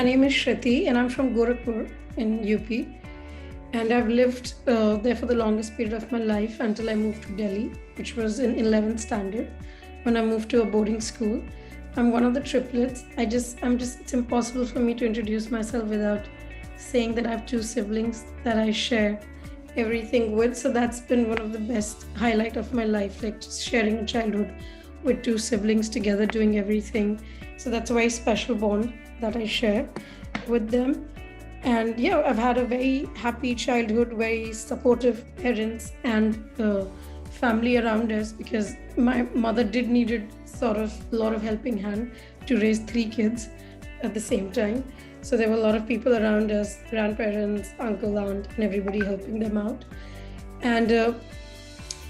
name is Shriti and I'm from Gorakhpur in UP. And I've lived there for the longest period of my life until I moved to Delhi, which was in 11th standard when I moved to a boarding school. I'm one of the triplets. It's impossible for me to introduce myself without saying that I have two siblings that I share everything with. So that's been one of the best highlight of my life, like just sharing a childhood with two siblings together, doing everything. So that's a very special bond that I share with them. And yeah, I've had a very happy childhood, very supportive parents and family around us, because my mother did needed sort of a lot of helping hand to raise three kids at the same time. So there were a lot of people around us, grandparents, uncle, aunt, and everybody helping them out. And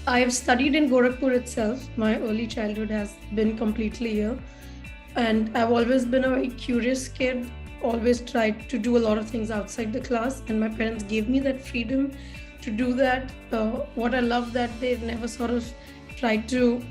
I've studied in Gorakhpur itself. My early childhood has been completely here. And I've always been a very curious kid, always tried to do a lot of things outside the class. And my parents gave me that freedom to do that. What I love that they never sort of tried to,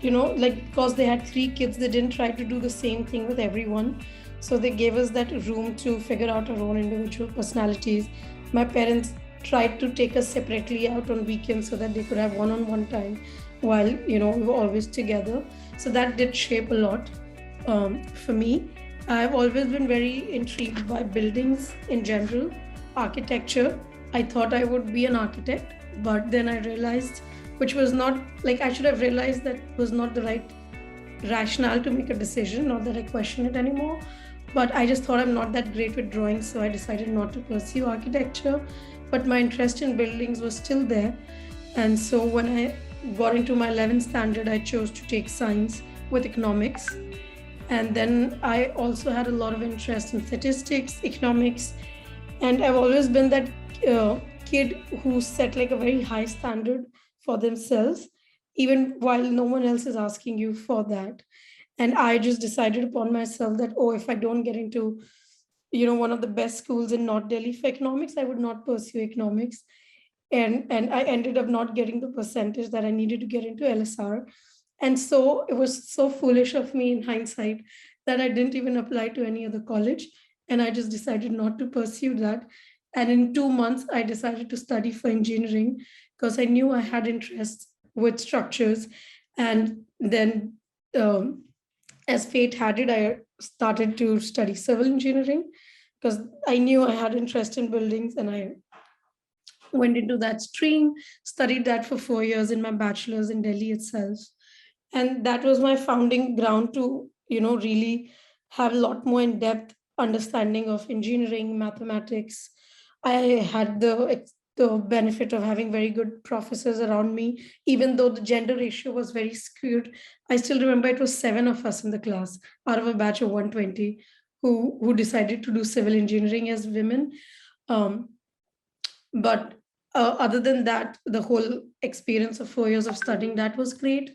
because they had three kids, they didn't try to do the same thing with everyone. So they gave us that room to figure out our own individual personalities. My parents tried to take us separately out on weekends so that they could have one-on-one time while, we were always together. So that did shape a lot for me. I've always been very intrigued by buildings in general, architecture. I thought I would be an architect, but then I realized, which was not like I should have realized that was not the right rationale to make a decision, not that I question it anymore. But I just thought I'm not that great with drawing, so I decided not to pursue architecture. But my interest in buildings was still there. And so when I got into my 11th standard, I chose to take science with economics. And then I also had a lot of interest in statistics, economics. And I've always been that kid who set like a very high standard for themselves, even while no one else is asking you for that. And I just decided upon myself that, if I don't get into, one of the best schools in North Delhi for economics, I would not pursue economics. And I ended up not getting the percentage that I needed to get into LSR. And so it was so foolish of me in hindsight that I didn't even apply to any other college. And I just decided not to pursue that. And in 2 months, I decided to study for engineering because I knew I had interests with structures. And then, as fate had it, I started to study civil engineering because I knew I had interest in buildings, and I went into that stream, studied that for 4 years in my bachelor's in Delhi itself. And that was my founding ground to, really have a lot more in-depth understanding of engineering, mathematics. I had the benefit of having very good professors around me, even though the gender ratio was very skewed. I still remember it was 7 of us in the class out of a batch of 120 who decided to do civil engineering as women. But other than that, the whole experience of 4 years of studying, that was great.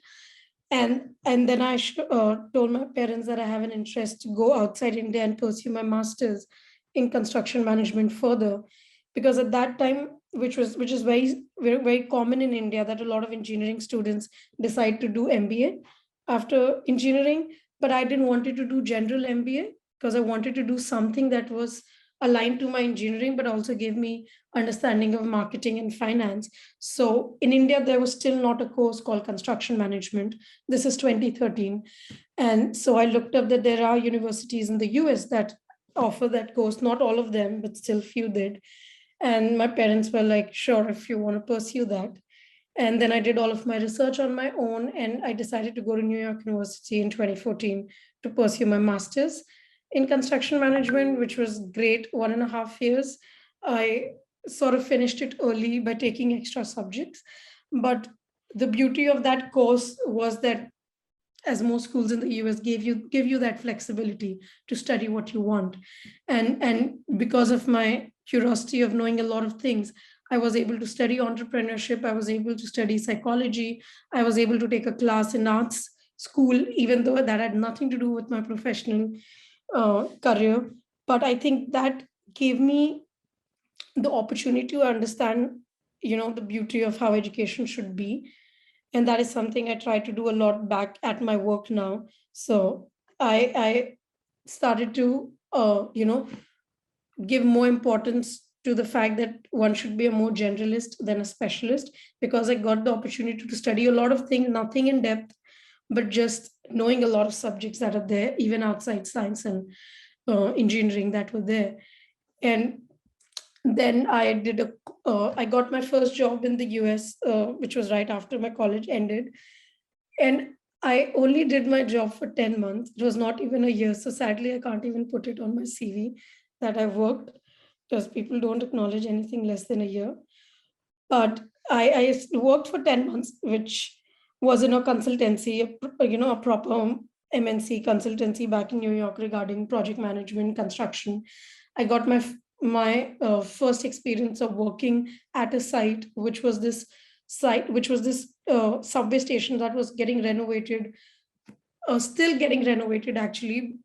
And then I told my parents that I have an interest to go outside India and pursue my master's in construction management further, because at that time, which is very, very, very common in India, that a lot of engineering students decide to do MBA after engineering. But I didn't want to do general MBA because I wanted to do something that was aligned to my engineering, but also gave me understanding of marketing and finance. So in India, there was still not a course called construction management. This is 2013. And so I looked up that there are universities in the US that offer that course, not all of them, but still few did. And my parents were like, sure, if you want to pursue that. And then I did all of my research on my own, and I decided to go to New York University in 2014 to pursue my master's in construction management, which was great, 1.5 years. I sort of finished it early by taking extra subjects. But the beauty of that course was that, as most schools in the US give you that flexibility to study what you want. And because of my curiosity of knowing a lot of things, I was able to study entrepreneurship. I was able to study psychology. I was able to take a class in arts school, even though that had nothing to do with my professional career. But I think that gave me the opportunity to understand, the beauty of how education should be. And that is something I try to do a lot back at my work now. So I started to you know, give more importance to the fact that one should be a more generalist than a specialist, because I got the opportunity to study a lot of things, nothing in depth, but just knowing a lot of subjects that are there, even outside science and engineering that were there. And then I got my first job in the US, which was right after my college ended. And I only did my job for 10 months. It was not even a year. So sadly, I can't even put it on my CV that I worked, because people don't acknowledge anything less than a year. But I worked for 10 months, which was in a consultancy, a proper MNC consultancy back in New York regarding project management, construction. I got my first experience of working at a site, which was this subway station that was getting renovated, still getting renovated actually,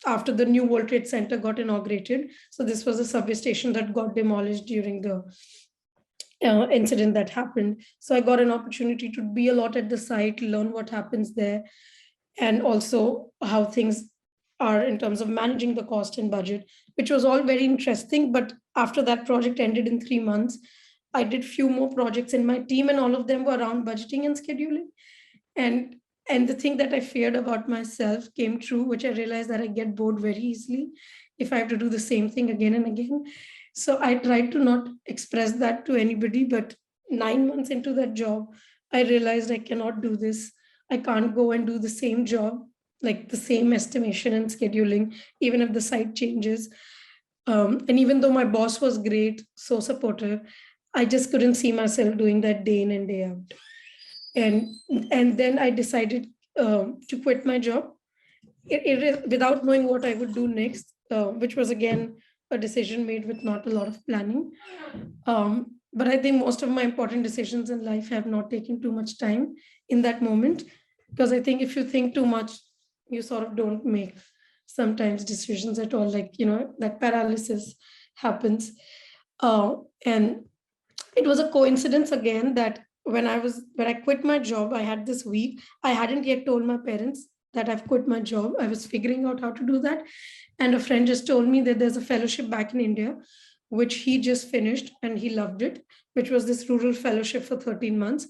after the new World Trade Center got inaugurated. So this was a subway station that got demolished during the incident that happened. So I got an opportunity to be a lot at the site, learn what happens there, and also how things are in terms of managing the cost and budget, which was all very interesting. But after that project ended in 3 months, I did few more projects in my team, and all of them were around budgeting and scheduling. And and the thing that I feared about myself came true, which I realized that I get bored very easily if I have to do the same thing again and again. So I tried to not express that to anybody, but 9 months into that job, I realized I cannot do this. I can't go and do the same job, like the same estimation and scheduling, even if the site changes. And even though my boss was great, so supportive, I just couldn't see myself doing that day in and day out. And and then I decided to quit my job, without knowing what I would do next, which was again a decision made with not a lot of planning. But I think most of my important decisions in life have not taken too much time in that moment, because I think if you think too much, you sort of don't make sometimes decisions at all. Like, that paralysis happens. And it was a coincidence again that when I quit my job, I had this week. I hadn't yet told my parents that I've quit my job. I was figuring out how to do that. And a friend just told me that there's a fellowship back in India, which he just finished and he loved it, which was this rural fellowship for 13 months.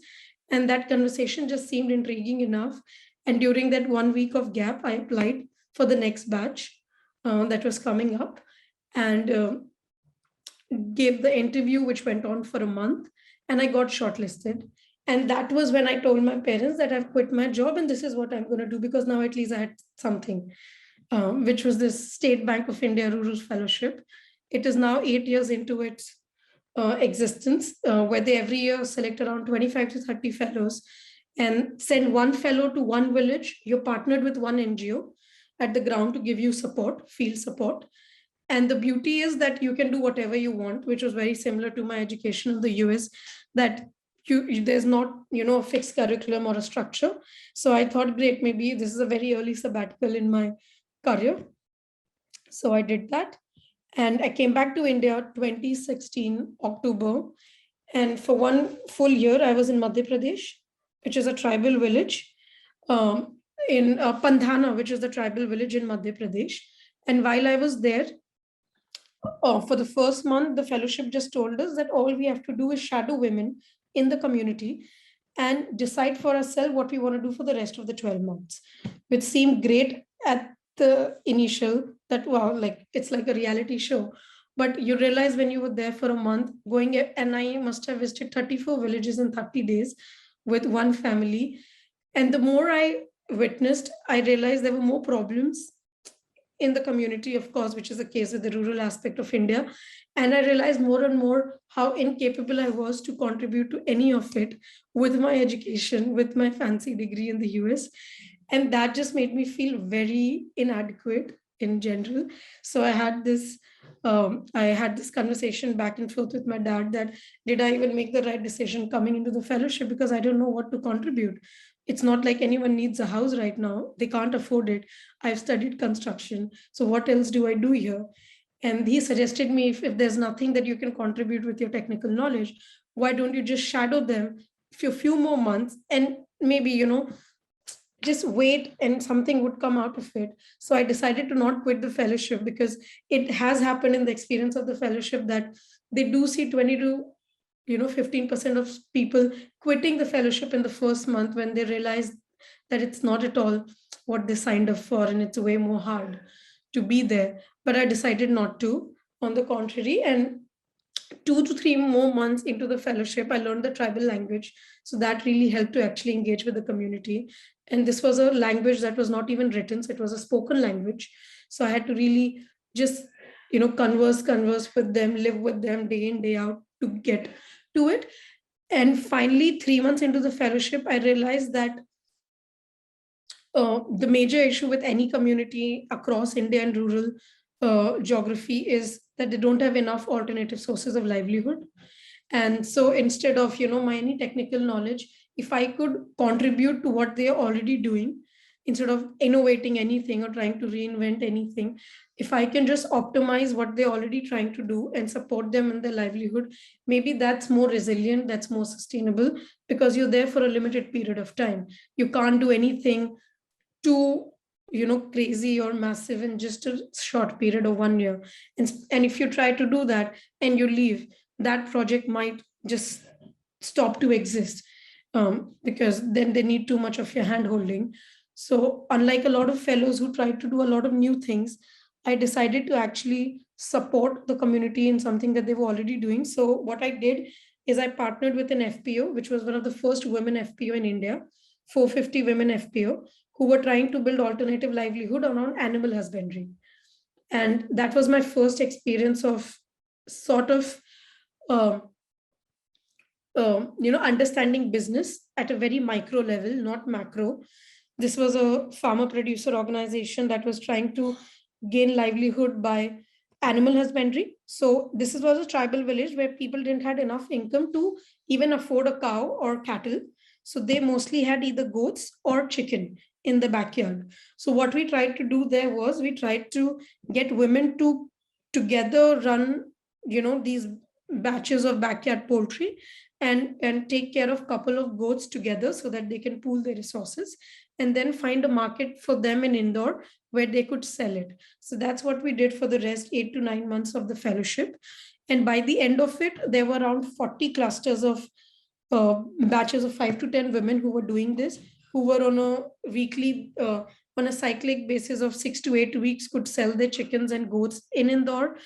And that conversation just seemed intriguing enough. And during that 1 week of gap, I applied for the next batch that was coming up, and gave the interview, which went on for a month, and I got shortlisted. And that was when I told my parents that I've quit my job and this is what I'm going to do, because now at least I had something, which was this State Bank of India Rural Fellowship. It is now 8 years into its existence, where they every year select around 25 to 30 fellows and send one fellow to one village. You're partnered with one NGO at the ground to give you support, field support. And the beauty is that you can do whatever you want, which was very similar to my education in the US, that there's not, a fixed curriculum or a structure. So I thought, great, maybe this is a very early sabbatical in my career. So I did that. And I came back to India 2016, October. And for one full year, I was in Madhya Pradesh, which is a tribal village, in Pandhana, which is the tribal village in Madhya Pradesh. And while I was there, for the first month, the fellowship just told us that all we have to do is shadow women in the community and decide for ourselves what we want to do for the rest of the 12 months, which seemed great at the initial, that wow, like it's like a reality show. But you realize when you were there for a month, and I must have visited 34 villages in 30 days with one family. And the more I witnessed, I realized there were more problems in the community, of course, which is the case with the rural aspect of India. And I realized more and more how incapable I was to contribute to any of it with my education, with my fancy degree in the US. And that just made me feel very inadequate in general. So I had this conversation back and forth with my dad that, did I even make the right decision coming into the fellowship? Because I don't know what to contribute. It's not like anyone needs a house right now. They can't afford it. I've studied construction. So what else do I do here? And he suggested me, if there's nothing that you can contribute with your technical knowledge, why don't you just shadow them for a few more months, and maybe, just wait and something would come out of it. So I decided to not quit the fellowship, because it has happened in the experience of the fellowship that they do see 20 to 15% of people quitting the fellowship in the first month, when they realize that it's not at all what they signed up for, and it's way more hard to be there. But I decided not to. On the contrary, and 2 to 3 more months into the fellowship, I learned the tribal language. So that really helped to actually engage with the community. And this was a language that was not even written, so it was a spoken language. So I had to really just, converse with them, live with them day in, day out to get to it. And finally, 3 months into the fellowship, I realized that the major issue with any community across India and rural geography is that they don't have enough alternative sources of livelihood. And so instead of, my any technical knowledge, if I could contribute to what they are already doing, instead of innovating anything or trying to reinvent anything, if I can just optimize what they're already trying to do and support them in their livelihood, maybe that's more resilient, that's more sustainable, because you're there for a limited period of time. You can't do anything too crazy or massive in just a short period of 1 year. And if you try to do that and you leave, that project might just stop to exist, because then they need too much of your hand holding. So unlike a lot of fellows who try to do a lot of new things, I decided to actually support the community in something that they were already doing. So what I did is I partnered with an FPO, which was one of the first women FPO in India, 450 women FPO, who were trying to build alternative livelihood around animal husbandry. And that was my first experience of sort of, um, understanding business at a very micro level, not macro. This was a farmer producer organization that was trying to gain livelihood by animal husbandry. So this was a tribal village where people didn't had enough income to even afford a cow or cattle. So they mostly had either goats or chicken in the backyard. So what we tried to do there was we tried to get women to together run, these batches of backyard poultry, and take care of couple of goats together so that they can pool their resources and then find a market for them in Indore where they could sell it. So that's what we did for the rest 8 to 9 months of the fellowship. And by the end of it, there were around 40 clusters of batches of 5 to 10 women who were doing this, who were on a weekly, on a cyclic basis of 6 to 8 weeks, could sell their chickens and goats in Indore.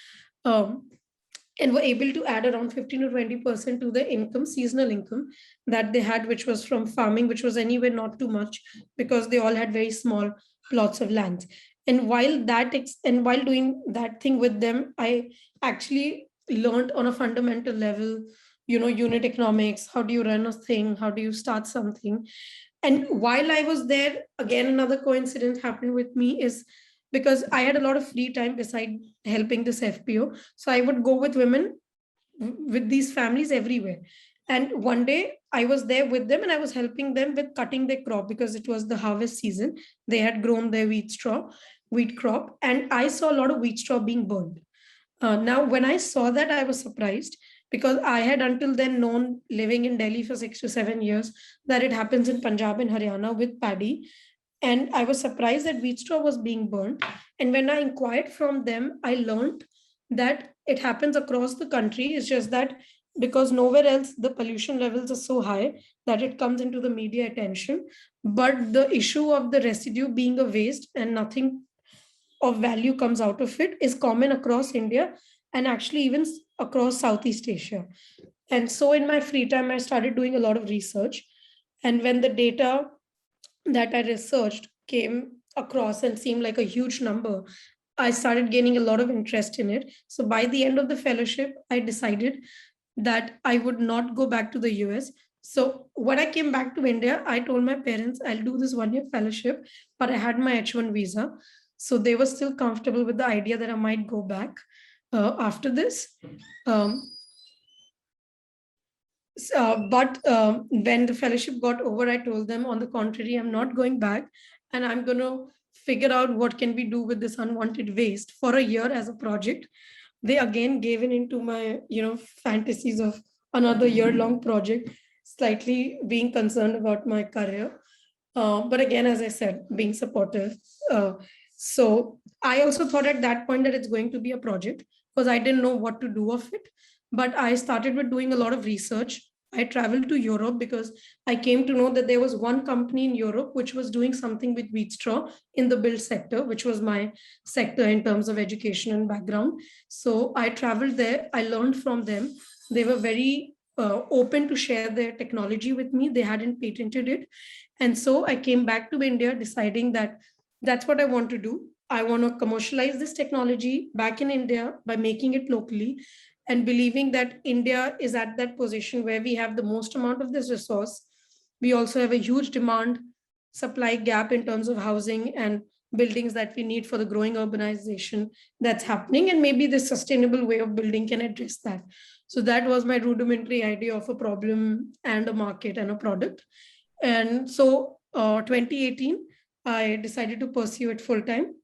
And were able to add around 15 to 20% to the income, seasonal income that they had, which was from farming, which was anyway not too much because they all had very small plots of land. And while doing that thing with them, I actually learned on a fundamental level, unit economics. How do you run a thing? How do you start something? And while I was there, again, another coincidence happened with me is because I had a lot of free time beside helping this FPO. So I would go with women, with these families everywhere. And one day I was there with them and I was helping them with cutting their crop because it was the harvest season. They had grown their wheat crop, and I saw a lot of wheat straw being burned. Now, when I saw that, I was surprised because I had until then known, living in Delhi for 6 to 7 years, that it happens in Punjab and Haryana with paddy. And I was surprised that wheat straw was being burned. And when I inquired from them, I learned that it happens across the country. It's just that because nowhere else the pollution levels are so high that it comes into the media attention. But the issue of the residue being a waste and nothing of value comes out of it is common across India and actually even across Southeast Asia. And so in my free time, I started doing a lot of research. And when the data that I researched came across and seemed like a huge number, I started gaining a lot of interest in it. So by the end of the fellowship, I decided that I would not go back to the US. So when I came back to India, I told my parents I'll do this 1 year fellowship, but I had my H1 visa. So they were still comfortable with the idea that I might go back after this. But when the fellowship got over, I told them, on the contrary, I'm not going back, and I'm going to figure out what can we do with this unwanted waste for a year as a project. They again gave in into my, fantasies of another year-long project, slightly being concerned about my career. But again, as I said, being supportive. So I also thought at that point that it's going to be a project because I didn't know what to do of it. But I started with doing a lot of research. I traveled to Europe because I came to know that there was one company in Europe which was doing something with wheat straw in the build sector, which was my sector in terms of education and background. So I traveled there. I learned from them. They were very open to share their technology with me. They hadn't patented it. And so I came back to India deciding that that's what I want to do. I want to commercialize this technology back in India by making it locally and believing that India is at that position where we have the most amount of this resource. We also have a huge demand supply gap in terms of housing and buildings that we need for the growing urbanization that's happening. And maybe this sustainable way of building can address that. So that was my rudimentary idea of a problem and a market and a product. And so 2018, I decided to pursue it full time.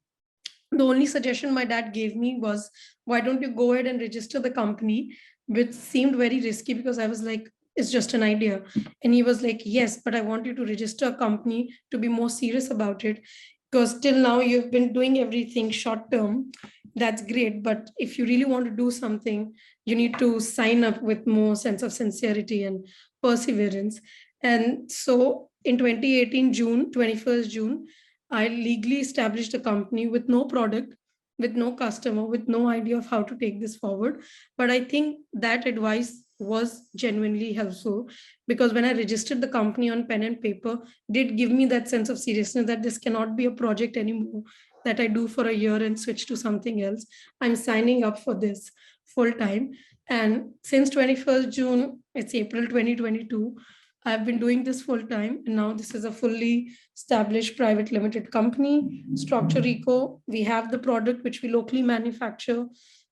The only suggestion my dad gave me was, why don't you go ahead and register the company, which seemed very risky because I was like, it's just an idea. And he was like, yes, but I want you to register a company to be more serious about it. Because till now you've been doing everything short term. That's great. But if you really want to do something, you need to sign up with more sense of sincerity and perseverance. And so in 2018, June, 21st June, I legally established a company with no product, with no customer, with no idea of how to take this forward. But I think that advice was genuinely helpful because when I registered the company on pen and paper, did give me that sense of seriousness that this cannot be a project anymore that I do for a year and switch to something else. I'm signing up for this full time. And since 21st June, it's April 2022, I've been doing this full time. And now this is a fully established private limited company, Strawcture Eco. We have the product which we locally manufacture.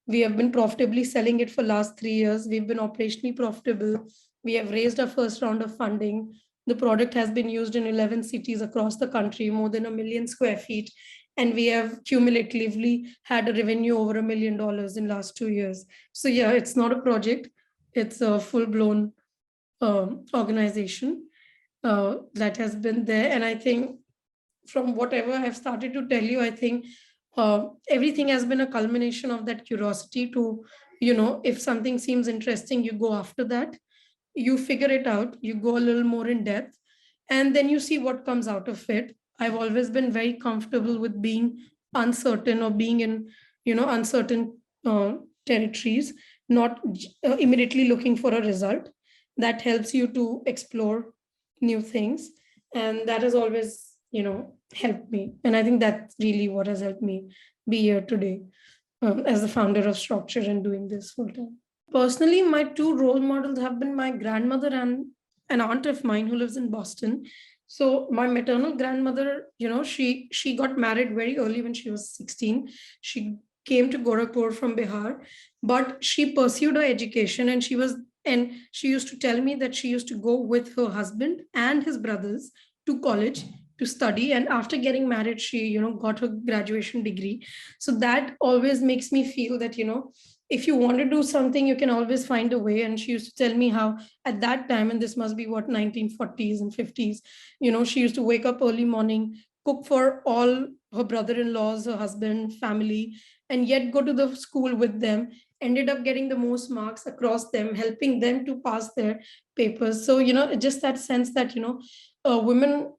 We have been profitably selling it for last 3 years. We've been operationally profitable. We have raised our first round of funding. The product has been used in 11 cities across the country, more than 1 million square feet. And we have cumulatively had a revenue over $1 million in last 2 years. So yeah, it's not a project. It's a full-blown organization that has been there. And I think from whatever I've started to tell you, I think everything has been a culmination of that curiosity to, if something seems interesting, you go after that, you figure it out, you go a little more in depth, and then you see what comes out of it. I've always been very comfortable with being uncertain or being in, uncertain territories, not immediately looking for a result. That helps you to explore new things. And that has always, helped me. And I think that's really what has helped me be here today as the founder of Shriti and doing this full time. Personally, my two role models have been my grandmother and an aunt of mine who lives in Boston. So my maternal grandmother, she got married very early when she was 16. She came to Gorakhpur from Bihar, but she pursued her education and she used to tell me that she used to go with her husband and his brothers to college to study. And after getting married, she, got her graduation degree. So that always makes me feel that, if you want to do something, you can always find a way. And she used to tell me how at that time, and this must be what 1940s and 50s, she used to wake up early morning, cook for all her brother-in-laws, her husband, family, and yet go to the school with them, ended up getting the most marks across them, helping them to pass their papers. So, just that sense that, women,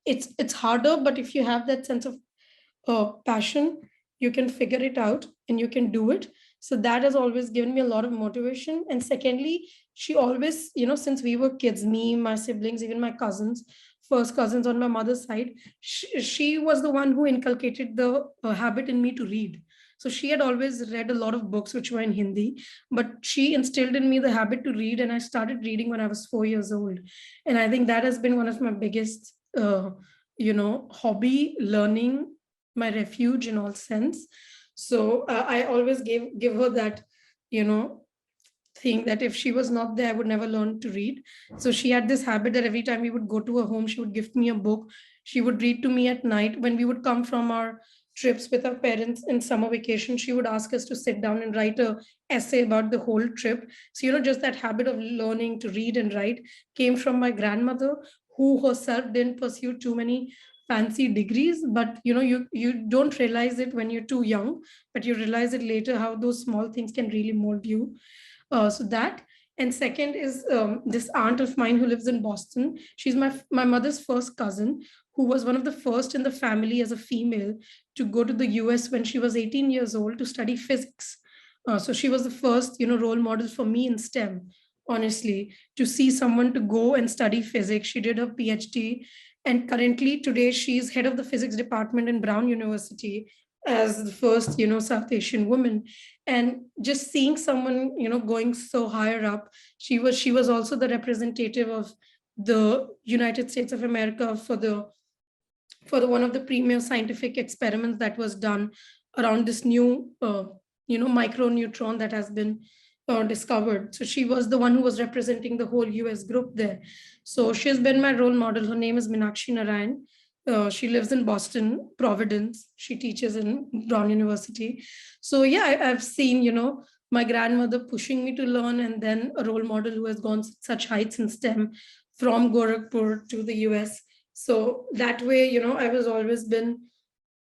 it's harder, but if you have that sense of passion, you can figure it out and you can do it. So that has always given me a lot of motivation. And secondly, she always, since we were kids, me, my siblings, even my cousins, first cousins on my mother's side, she was the one who inculcated the habit in me to read. So she had always read a lot of books which were in Hindi, but she instilled in me the habit to read. And I started reading when I was 4 years old. And I think that has been one of my biggest, hobby, learning, my refuge in all sense. So I always give her that, thing that if she was not there, I would never learn to read. So she had this habit that every time we would go to her home, she would gift me a book. She would read to me at night. When we would come from our trips with our parents in summer vacation, she would ask us to sit down and write a essay about the whole trip. So, just that habit of learning to read and write came from my grandmother, who herself didn't pursue too many fancy degrees, but you don't realize it when you're too young, but you realize it later how those small things can really mold you. So that. And second is this aunt of mine who lives in Boston. She's my mother's first cousin, who was one of the first in the family as a female to go to the US when she was 18 years old to study physics. So she was the first, role model for me in STEM, honestly, to see someone to go and study physics. She did her PhD, and currently today she's head of the physics department in Brown University as the first, South Asian woman. And just seeing someone, going so higher up, she was also the representative of the United States of America for the one of the premier scientific experiments that was done around this new microneutron that has been discovered. So she was the one who was representing the whole US group there. So she's been my role model. Her name is Meenakshi Narayan. She lives in Boston, Providence. She teaches in Brown University. So yeah, I've seen, my grandmother pushing me to learn, and then a role model who has gone such heights in STEM from Gorakhpur to the US. So that way, I was always been,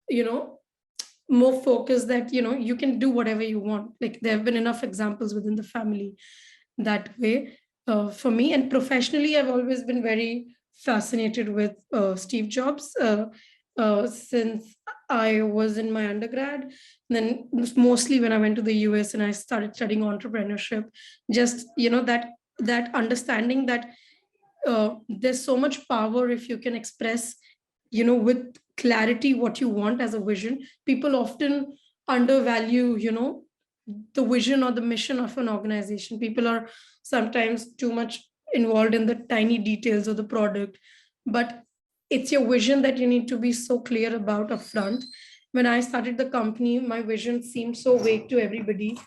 you know, more focused that, you can do whatever you want. Like there have been enough examples within the family that way for me. And professionally, I've always been very fascinated with Steve Jobs since I was in my undergrad. Then mostly when I went to the US and I started studying entrepreneurship, just, that understanding that there's so much power if you can express, with clarity what you want as a vision. People often undervalue, the vision or the mission of an organization. People are sometimes too much involved in the tiny details of the product, but it's your vision that you need to be so clear about upfront. When I started the company, my vision seemed so vague to everybody,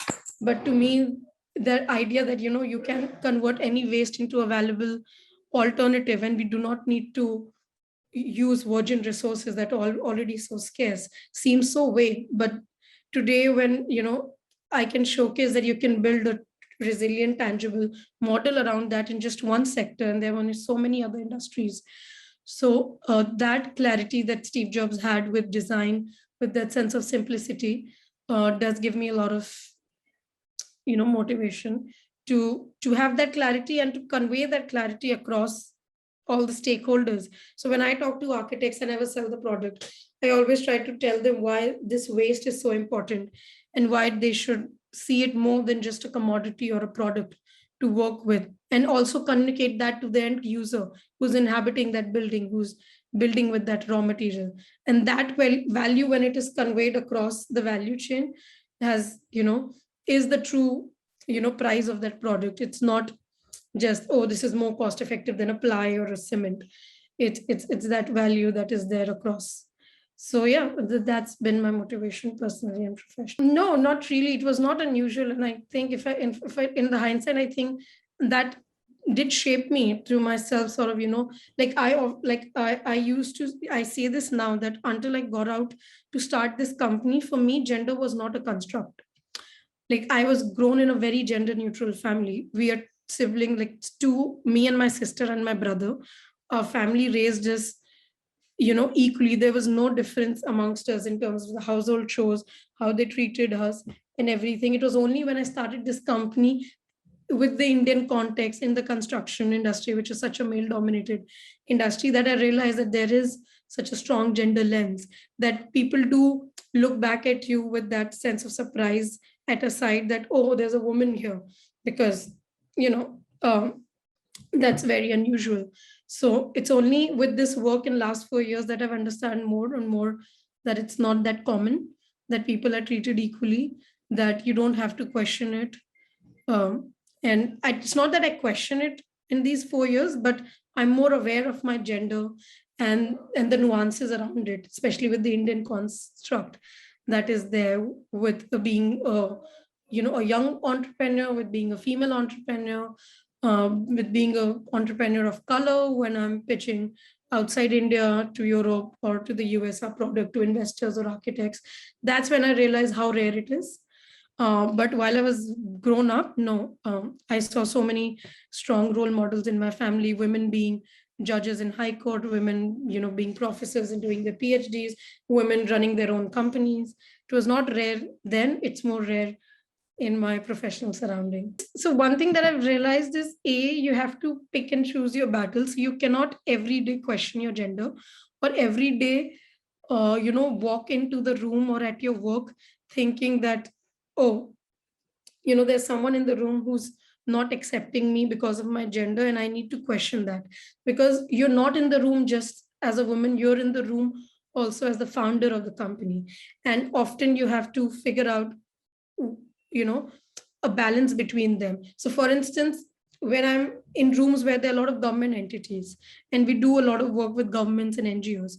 but to me, the idea that you can convert any waste into a valuable alternative, and we do not need to use virgin resources that are already so scarce, seems so vague. But today, when I can showcase that you can build a resilient, tangible model around that in just one sector, and there are so many other industries. So that clarity that Steve Jobs had with design, with that sense of simplicity, does give me a lot of motivation to have that clarity and to convey that clarity across all the stakeholders. So when I talk to architects and ever sell the product, I always try to tell them why this waste is so important and why they should see it more than just a commodity or a product to work with, and also communicate that to the end user who's inhabiting that building, who's building with that raw material. And that value, when it is conveyed across the value chain, has is the true price of that product. It's not just, oh, this is more cost effective than a ply or a cement. It's that value that is there across. So yeah, that's been my motivation personally and professionally. No, not really. It was not unusual, and I think if I in the hindsight, I think that did shape me through myself, sort of, I used to, I say this now, that until I got out to start this company, for me gender was not a construct. Like I was grown in a very gender neutral family. We are sibling, like two, me and my sister and my brother. Our family raised us, equally. There was no difference amongst us in terms of the household chores, how they treated us and everything. It was only when I started this company with the Indian context in the construction industry, which is such a male dominated industry, that I realized that there is such a strong gender lens, that people do look back at you with that sense of surprise at a side that, oh, there's a woman here, because, that's very unusual. So it's only with this work in last 4 years that I've understand more and more that it's not that common, that people are treated equally, that you don't have to question it. It's not that I question it in these 4 years, but I'm more aware of my gender and the nuances around it, especially with the Indian construct that is there, with being a young entrepreneur, with being a female entrepreneur, with being an entrepreneur of color when I'm pitching outside India to Europe or to the US, our product to investors or architects. That's when I realized how rare it is. But while I was grown up, no, I saw so many strong role models in my family, women being judges in high court, women, being professors and doing their PhDs, women running their own companies. It was not rare then, it's more rare in my professional surroundings. So one thing that I've realized is you have to pick and choose your battles. You cannot every day question your gender, or every day walk into the room or at your work thinking that, oh, there's someone in the room who's not accepting me because of my gender, and I need to question that. Because you're not in the room just as a woman, you're in the room also as the founder of the company. And often you have to figure out, you know, a balance between them. So for instance, when I'm in rooms where there are a lot of government entities and we do a lot of work with governments and NGOs,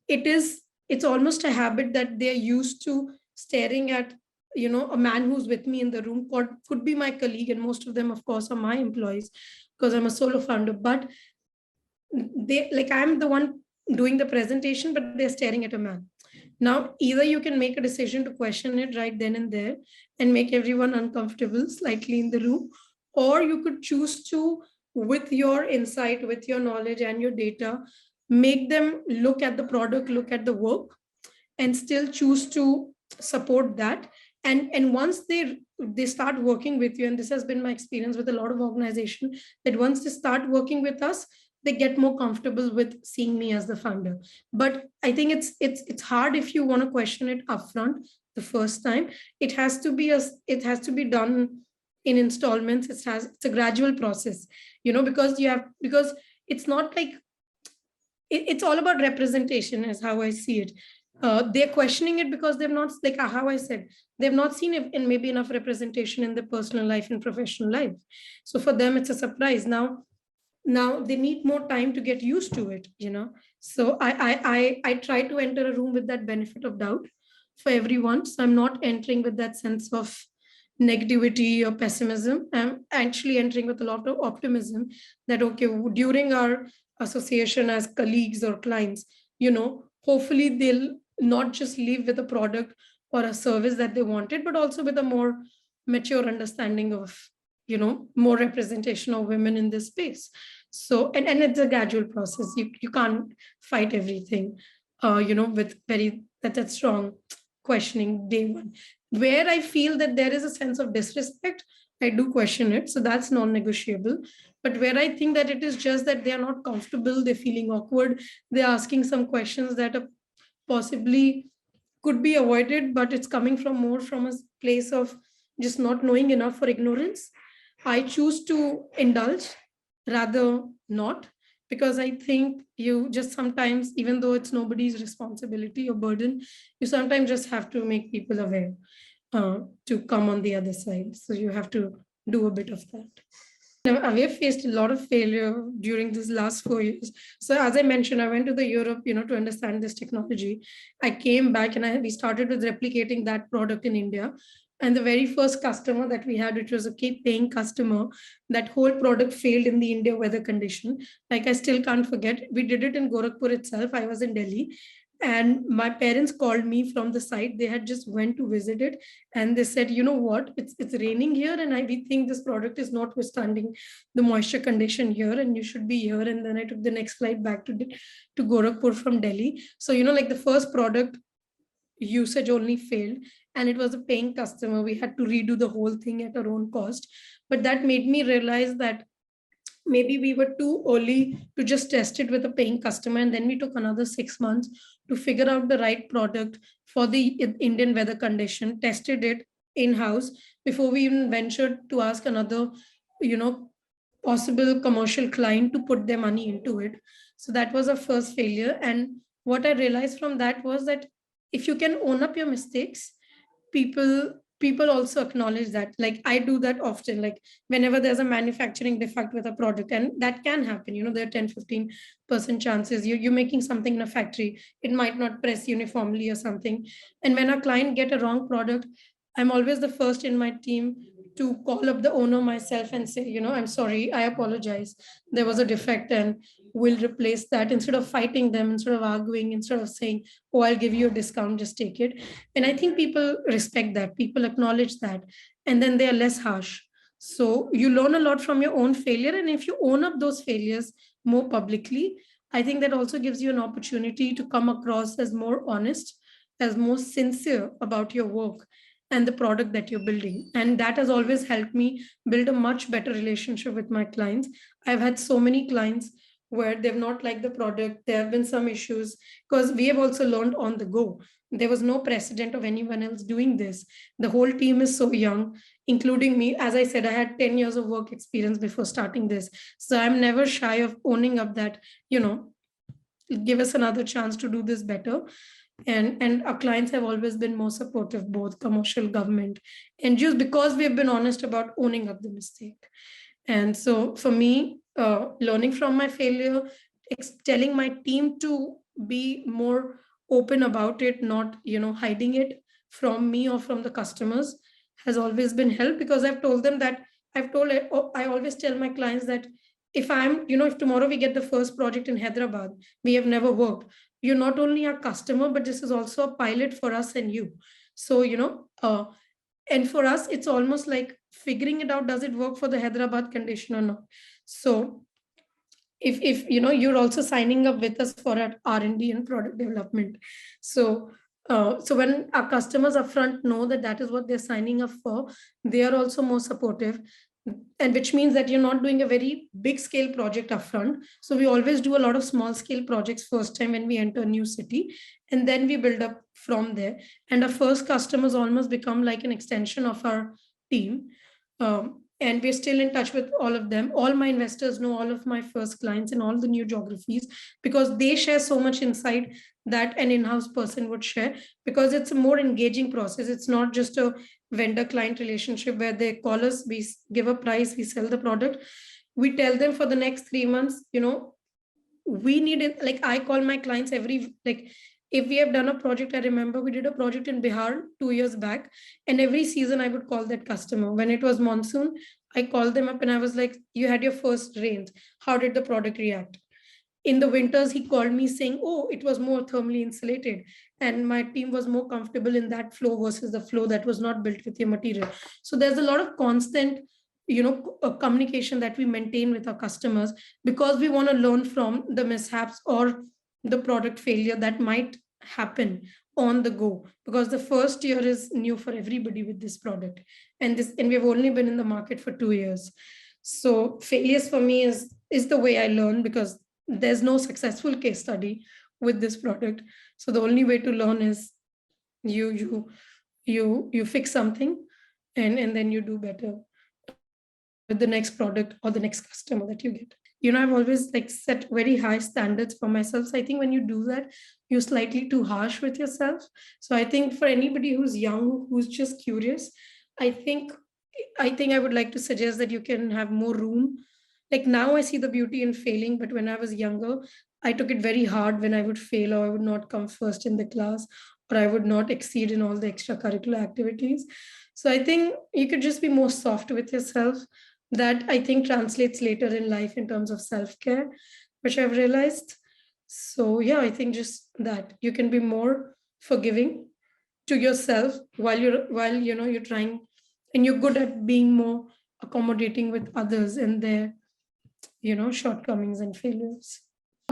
it's almost a habit that they're used to staring at, a man who's with me in the room, could be my colleague, and most of them of course are my employees because I'm a solo founder. But they, like, I'm the one doing the presentation, but they're staring at a man. Now either you can make a decision to question it right then and there and make everyone uncomfortable slightly in the room, or you could choose to, with your insight, with your knowledge and your data, make them look at the product, look at the work, and still choose to support that. And once they start working with you, and this has been my experience with a lot of organizations, that once they start working with us, they get more comfortable with seeing me as the founder. But I think it's hard if you want to question it upfront the first time. It has to be done in installments. It's a gradual process, because it's not like it's all about representation, is how I see it. They're questioning it because they've not, like how I said, they've not seen it in maybe enough representation in their personal life and professional life. So for them, it's a surprise. Now they need more time to get used to it. So I try to enter a room with that benefit of doubt for everyone. So I'm not entering with that sense of negativity or pessimism. I'm actually entering with a lot of optimism that, okay, during our association as colleagues or clients, hopefully they'll not just leave with a product or a service that they wanted, but also with a more mature understanding of, more representation of women in this space. So, and it's a gradual process. You can't fight everything, with that strong questioning day one. Where I feel that there is a sense of disrespect, I do question it. So that's non-negotiable. But where I think that it is just that they are not comfortable, they're feeling awkward, they're asking some questions that are possibly could be avoided, but it's coming from more from a place of just not knowing enough for ignorance, I choose to indulge rather not, because I think you just sometimes, even though it's nobody's responsibility or burden, you sometimes just have to make people aware to come on the other side. So you have to do a bit of that. Now, we have faced a lot of failure during this last 4 years. So as I mentioned, I went to the Europe, to understand this technology. I came back and we started with replicating that product in India. And the very first customer that we had, which was a keep paying customer, that whole product failed in the India weather condition. Like, I still can't forget. We did it in Gorakhpur itself. I was in Delhi. And my parents called me from the site. They had just went to visit it, and they said, you know what, it's raining here, and we think this product is not withstanding the moisture condition here, and you should be here. And then I took the next flight back to Gorakhpur from Delhi. So, like, the first product usage only failed, and it was a paying customer. We had to redo the whole thing at our own cost. But that made me realize that maybe we were too early to just test it with a paying customer, and then we took another 6 months to figure out the right product for the Indian weather condition, tested it in-house before we even ventured to ask another, possible commercial client to put their money into it. So that was our first failure. And what I realized from that was that if you can own up your mistakes, people also acknowledge that. Like, I do that often, like whenever there's a manufacturing defect with a product, and that can happen, there are 10-15% chances you're making something in a factory, it might not press uniformly or something. And when a client get a wrong product, I'm always the first in my team to call up the owner myself and say, I'm sorry, I apologize, there was a defect and we'll replace that, instead of fighting them, instead of arguing, instead of saying, oh, I'll give you a discount, just take it. And I think people respect that, people acknowledge that, and then they are less harsh. So you learn a lot from your own failure. And if you own up those failures more publicly, I think that also gives you an opportunity to come across as more honest, as more sincere about your work and the product that you're building. And that has always helped me build a much better relationship with my clients. I've had so many clients where they've not liked the product. There have been some issues because we have also learned on the go. There was no precedent of anyone else doing this. The whole team is so young, including me. As I said, I had 10 years of work experience before starting this. So I'm never shy of owning up that, give us another chance to do this better. And our clients have always been more supportive, both commercial, government, and just because we have been honest about owning up the mistake. And so for me, learning from my failure, telling my team to be more open about it, not hiding it from me or from the customers, has always been helped, because I've told them that I always tell my clients that if tomorrow we get the first project in Hyderabad, we have never worked, you're not only our customer, but this is also a pilot for us and you. So and for us it's almost like figuring it out, does it work for the Hyderabad condition or not. So if you're also signing up with us for our R&D and product development. So so when our customers upfront know that that is what they're signing up for, they are also more supportive, and which means that you're not doing a very big scale project upfront. So we always do a lot of small scale projects first time when we enter a new city, and then we build up from there. And our first customers almost become like an extension of our team. And we're still in touch with all of them. All my investors know all of my first clients in all the new geographies, because they share so much insight that an in-house person would share, because it's a more engaging process. It's not just a vendor client relationship where they call us, we give a price, we sell the product. We tell them for the next 3 months, we need it. Like I call my clients if we have done a project, I remember we did a project in Bihar 2 years back, and every season I would call that customer. When it was monsoon, I called them up and I was like, you had your first rains, how did the product react? In the winters, he called me saying, oh, it was more thermally insulated and my team was more comfortable in that flow versus the flow that was not built with your material. So there's a lot of constant communication that we maintain with our customers, because we want to learn from the mishaps or the product failure that might happen on the go, because the first year is new for everybody with this product, and we've only been in the market for 2 years. So failures for me is the way I learn, because there's no successful case study with this product. So the only way to learn is you fix something, and then you do better with the next product or the next customer that you get. I've always set very high standards for myself. So I think when you do that, you're slightly too harsh with yourself. So I think for anybody who's young, who's just curious, I think I would like to suggest that you can have more room. Like now I see the beauty in failing, but when I was younger, I took it very hard when I would fail, or I would not come first in the class, or I would not exceed in all the extracurricular activities. So I think you could just be more soft with yourself. That I think translates later in life in terms of self-care, which I've realized. So yeah, I think just that you can be more forgiving to yourself while you're trying, and you're good at being more accommodating with others and their shortcomings and failures.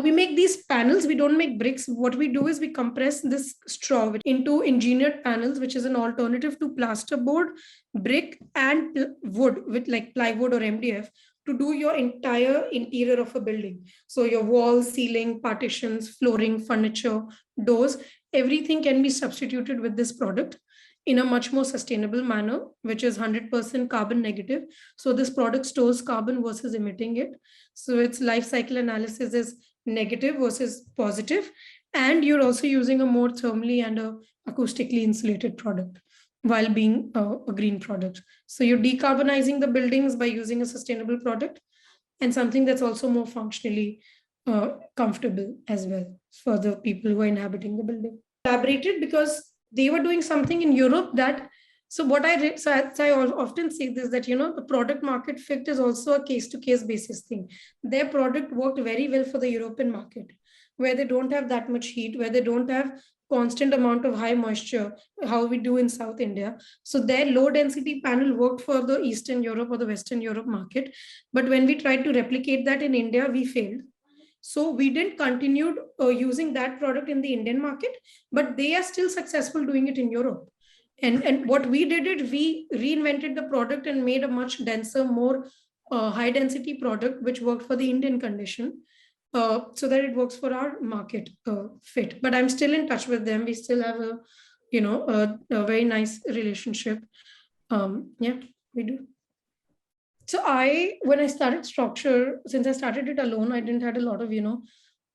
We make these panels, we don't make bricks. What we do is we compress this straw into engineered panels, which is an alternative to plasterboard, brick, and wood, with like plywood or MDF, to do your entire interior of a building. So your walls, ceiling, partitions, flooring, furniture, doors, everything can be substituted with this product in a much more sustainable manner, which is 100% carbon negative. So this product stores carbon versus emitting it. So its life cycle analysis is negative versus positive, and you're also using a more thermally and acoustically insulated product while being a green product. So you're decarbonizing the buildings by using a sustainable product, and something that's also more functionally comfortable as well for the people who are inhabiting the building. Collaborated because they were doing something in Europe that, so what I read, so I often say this, that the product market fit is also a case-to-case basis thing. Their product worked very well for the European market, where they don't have that much heat, where they don't have constant amount of high moisture, how we do in South India. So their low density panel worked for the Eastern Europe or the Western Europe market. But when we tried to replicate that in India, we failed. So we didn't continue using that product in the Indian market, but they are still successful doing it in Europe. And what we did it, we reinvented the product and made a much denser, more high density product, which worked for the Indian condition, so that it works for our market fit. But I'm still in touch with them. We still have a very nice relationship. Yeah, we do. So when I started Strawcture, since I started it alone, I didn't had a lot of,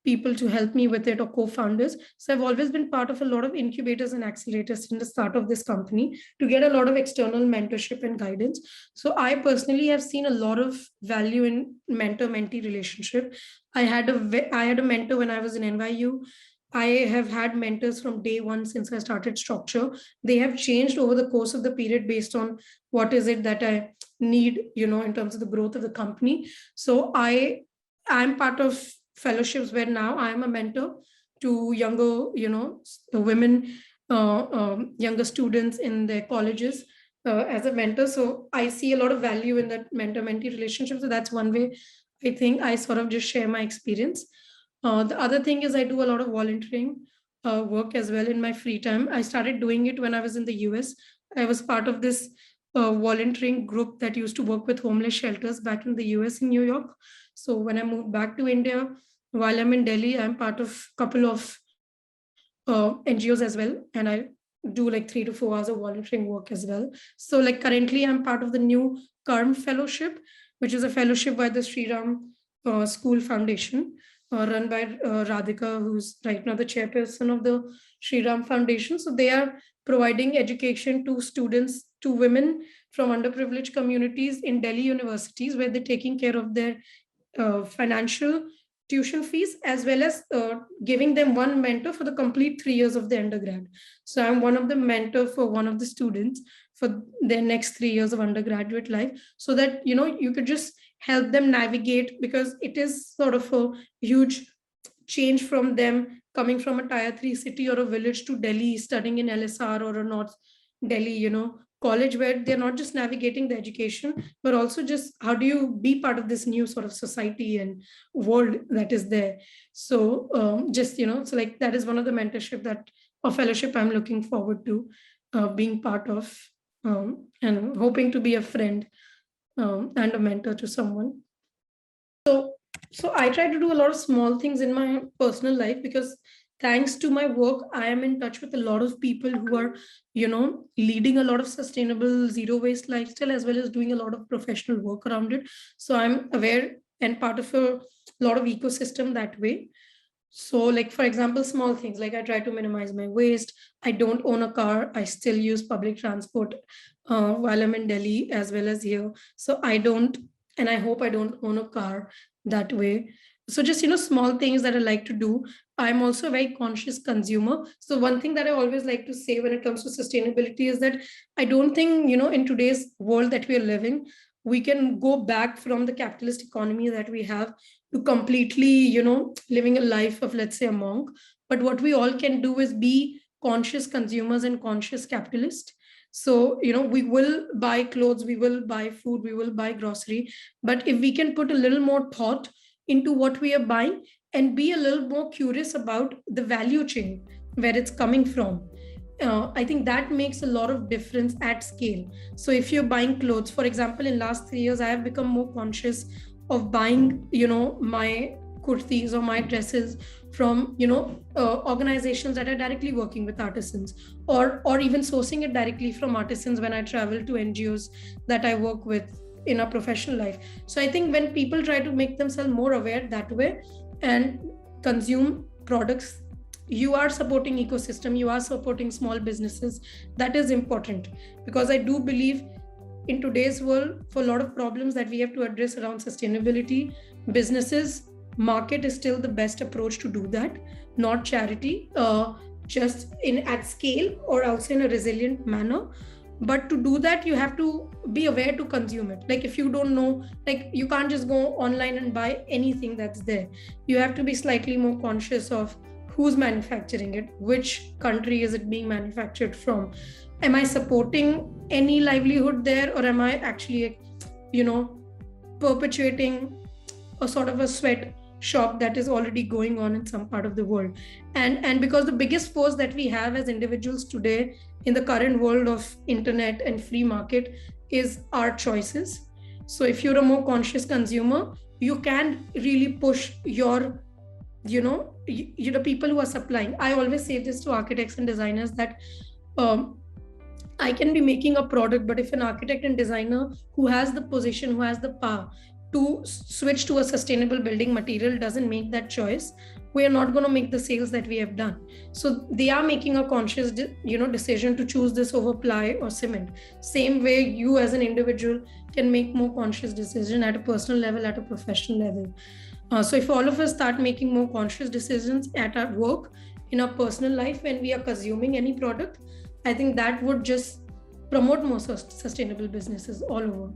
people to help me with it or co-founders. So I've always been part of a lot of incubators and accelerators in the start of this company to get a lot of external mentorship and guidance. So I personally have seen a lot of value in mentor-mentee relationship. I had a mentor when I was in NYU. I have had mentors from day one since I started Strawcture. They have changed over the course of the period based on what is it that I need, in terms of the growth of the company. So I'm part of fellowships where now I am a mentor to younger, women, younger students in their colleges as a mentor. So I see a lot of value in that mentor-mentee relationship. So that's one way I think I sort of just share my experience. The other thing is I do a lot of volunteering work as well in my free time. I started doing it when I was in the US. I was part of this volunteering group that used to work with homeless shelters back in the US in New York. So when I moved back to India, while I'm in Delhi, I'm part of a couple of NGOs as well. And I do like 3 to 4 hours of volunteering work as well. So like currently I'm part of the new Karm Fellowship, which is a fellowship by the Sri Ram School Foundation, run by Radhika, who's right now the chairperson of the Sri Ram Foundation. So they are providing education to students, to women from underprivileged communities in Delhi universities, where they're taking care of their financial tuition fees, as well as giving them one mentor for the complete 3 years of the undergrad. So I'm one of the mentor for one of the students for their next 3 years of undergraduate life, so that, you could just help them navigate, because it is sort of a huge change from them coming from a tier 3 city or a village to Delhi, studying in LSR or a North Delhi, college, where they're not just navigating the education, but also just how do you be part of this new sort of society and world that is there. So so like that is one of the mentorship or fellowship I'm looking forward to being part of, and hoping to be a friend and a mentor to someone. So I try to do a lot of small things in my personal life, because thanks to my work, I am in touch with a lot of people who are, leading a lot of sustainable zero waste lifestyle, as well as doing a lot of professional work around it. So I'm aware and part of a lot of ecosystem that way. So like, for example, small things like I try to minimize my waste. I don't own a car. I still use public transport while I'm in Delhi as well as here. So I don't, and I hope I don't own a car that way. So just, small things that I like to do. I'm also a very conscious consumer. So one thing that I always like to say when it comes to sustainability is that I don't think, in today's world that we are living, we can go back from the capitalist economy that we have to completely, living a life of, let's say, a monk. But what we all can do is be conscious consumers and conscious capitalists. So, we will buy clothes, we will buy food, we will buy grocery. But if we can put a little more thought into what we are buying and be a little more curious about the value chain, where it's coming from, I think that makes a lot of difference at scale. So if you're buying clothes, for example, in last 3 years, I have become more conscious of buying, my kurtis or my dresses from, organizations that are directly working with artisans, or even sourcing it directly from artisans when I travel to NGOs that I work with in a professional life. So I think when people try to make themselves more aware that way and consume products, you are supporting ecosystem, you are supporting small businesses. That is important, because I do believe in today's world, for a lot of problems that we have to address around sustainability, businesses, market is still the best approach to do that, not charity, just at scale or also in a resilient manner. But to do that, you have to be aware to consume it. Like if you don't know, like you can't just go online and buy anything that's there. You have to be slightly more conscious of who's manufacturing it, which country is it being manufactured from, am I supporting any livelihood there, or am I actually, perpetuating a sort of a sweatshop that is already going on in some part of the world. And because the biggest force that we have as individuals today in the current world of internet and free market is our choices. So if you're a more conscious consumer, you can really push your, the people who are supplying. I always say this to architects and designers that I can be making a product, but if an architect and designer who has the position, who has the power to switch to a sustainable building material doesn't make that choice, we are not going to make the sales that we have done. So they are making a conscious, decision to choose this over ply or cement. Same way you as an individual can make more conscious decision at a personal level, at a professional level. So if all of us start making more conscious decisions at our work, in our personal life, when we are consuming any product, I think that would just promote more sustainable businesses all over.